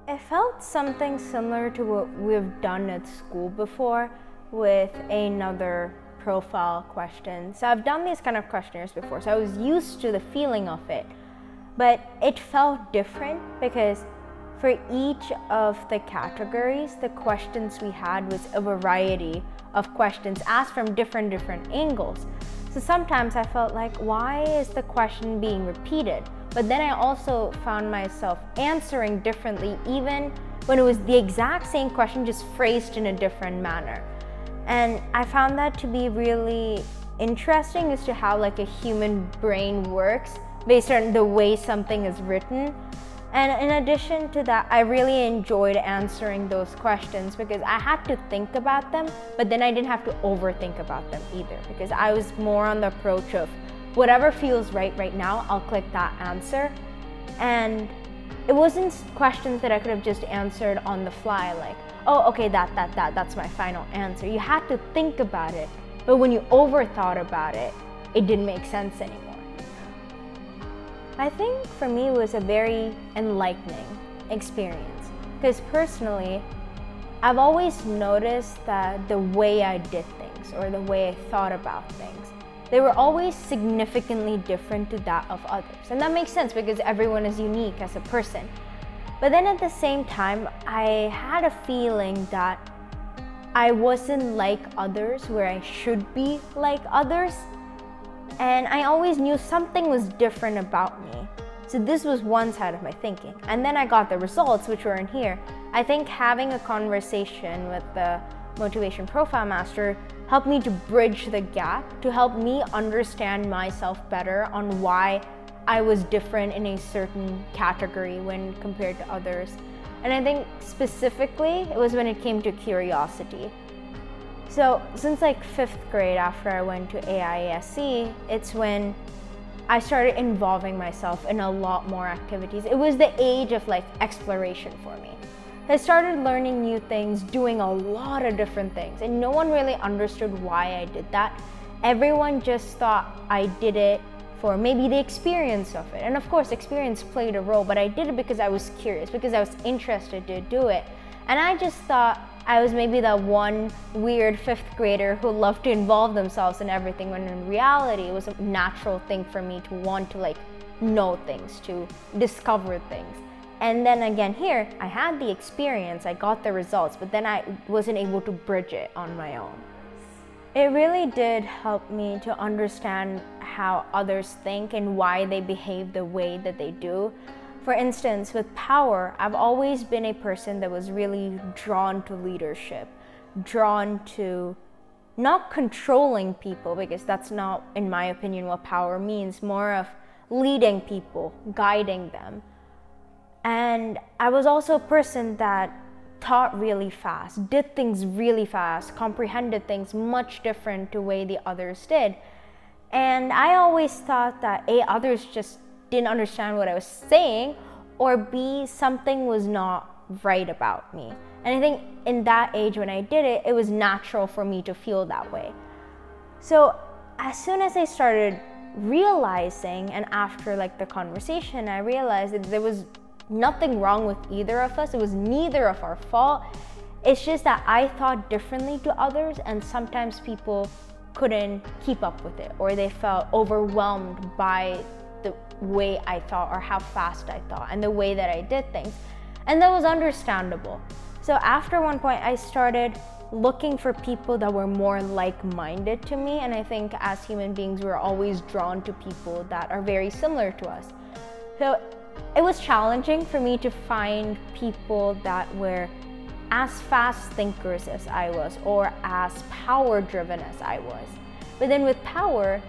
It felt something similar to what we've done at school before with another profile question. So I've done these kind of questionnaires before, so I was used to the feeling of it. But it felt different because for each of the categories, the questions we had was a variety of questions asked from different angles. So sometimes I felt like, why is the question being repeated? But then I also found myself answering differently even when it was the exact same question, just phrased in a different manner. And I found that to be really interesting as to how like a human brain works based on the way something is written. And in addition to that, I really enjoyed answering those questions because I had to think about them, but then I didn't have to overthink about them either, because I was more on the approach of whatever feels right now, I'll click that answer. And it wasn't questions that I could have just answered on the fly, like, oh, okay, that's my final answer. You had to think about it, but when you overthought about it, it didn't make sense anymore. I think for me it was a very enlightening experience because personally, I've always noticed that the way I did things or the way I thought about things, they were always significantly different to that of others. And that makes sense because everyone is unique as a person. But then at the same time, I had a feeling that I wasn't like others where I should be like others. And I always knew something was different about me. So this was one side of my thinking. And then I got the results, which were in here. I think having a conversation with the Motivation Profile Master helped me to bridge the gap, to help me understand myself better on why I was different in a certain category when compared to others. And I think specifically, it was when it came to curiosity. So since like 5th grade, after I went to AISC, it's when I started involving myself in a lot more activities. It was the age of like exploration for me. I started learning new things, doing a lot of different things, and no one really understood why I did that. Everyone just thought I did it for maybe the experience of it. And of course, experience played a role, but I did it because I was curious, because I was interested to do it. And I just thought I was maybe that one weird 5th grader who loved to involve themselves in everything, when in reality, it was a natural thing for me to want to like know things, to discover things. And then again here, I had the experience, I got the results, but then I wasn't able to bridge it on my own. It really did help me to understand how others think and why they behave the way that they do. For instance, with power, I've always been a person that was really drawn to leadership, drawn to not controlling people, because that's not, in my opinion, what power means, more of leading people, guiding them. And I was also a person that thought really fast, did things really fast, comprehended things much different to the way the others did. And I always thought that A, others just didn't understand what I was saying, or B, something was not right about me. And I think in that age when I did it, it was natural for me to feel that way. So as soon as I started realizing, and after like the conversation, I realized that there was nothing wrong with either of us. It was neither of our fault. It's just that I thought differently to others, and sometimes people couldn't keep up with it, or they felt overwhelmed by the way I thought or how fast I thought and the way that I did things. And that was understandable. So after one point, I started looking for people that were more like-minded to me. And I think as human beings, we're always drawn to people that are very similar to us. So it was challenging for me to find people that were as fast thinkers as I was, or as power driven as I was. But then with power,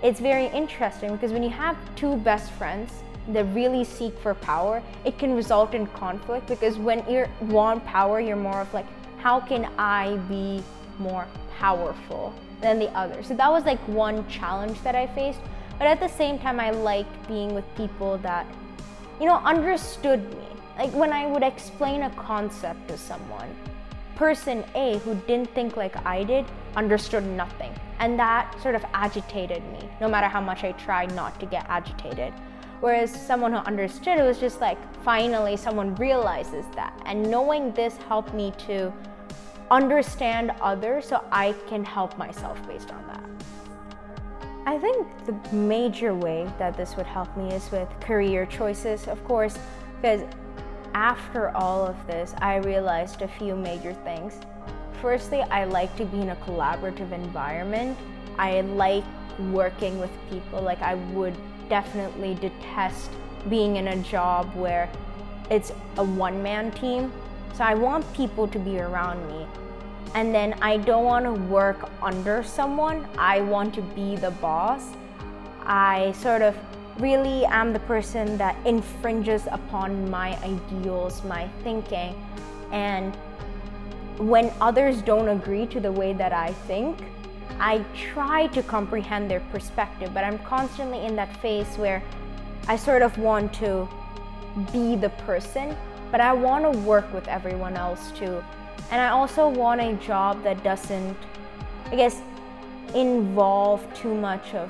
it's very interesting because when you have two best friends that really seek for power, it can result in conflict, because when you want power, you're more of like, how can I be more powerful than the other? So that was like one challenge that I faced. But at the same time, I liked being with people that, you know, understood me. Like when I would explain a concept to someone, person A who didn't think like I did understood nothing. And that sort of agitated me, no matter how much I tried not to get agitated. Whereas someone who understood, it was just like finally someone realizes that. And knowing this helped me to understand others so I can help myself based on that. I think the major way that this would help me is with career choices, of course, because after all of this, I realized a few major things. Firstly, I like to be in a collaborative environment. I like working with people. Like, I would definitely detest being in a job where it's a one-man team. So I want people to be around me. And then I don't want to work under someone. I want to be the boss. I sort of really am the person that infringes upon my ideals, my thinking. And when others don't agree to the way that I think, I try to comprehend their perspective, but I'm constantly in that phase where I sort of want to be the person, but I want to work with everyone else too. And I also want a job that doesn't, I guess, involve too much of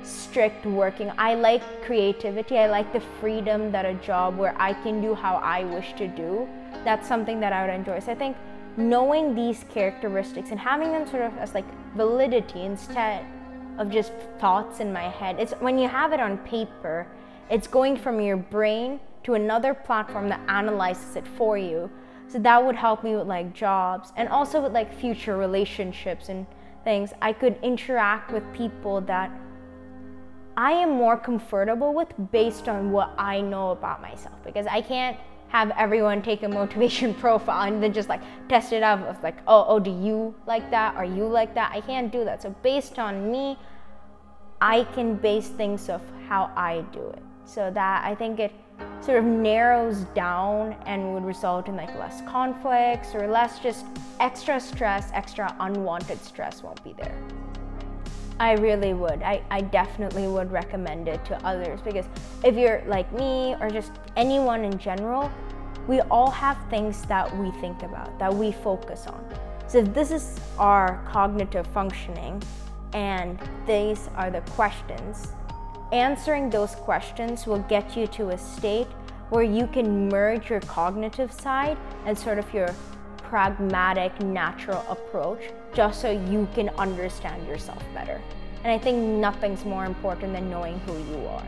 strict working. I like creativity. I like the freedom that a job where I can do how I wish to do. That's something that I would enjoy. So I think knowing these characteristics and having them sort of as like validity instead of just thoughts in my head. It's when you have it on paper, it's going from your brain to another platform that analyzes it for you. So that would help me with like jobs and also with like future relationships and things. I could interact with people that I am more comfortable with based on what I know about myself, because I can't have everyone take a motivation profile and then just like test it out of like, oh, do you like that? Are you like that? I can't do that. So based on me, I can base things of how I do it. So that I think it sort of narrows down and would result in like less conflicts or less just extra stress, extra unwanted stress won't be there. I really would. I definitely would recommend it to others, because if you're like me or just anyone in general, we all have things that we think about, that we focus on. So if this is our cognitive functioning and these are the questions, answering those questions will get you to a state where you can merge your cognitive side and sort of your pragmatic, natural approach, just so you can understand yourself better. And I think nothing's more important than knowing who you are.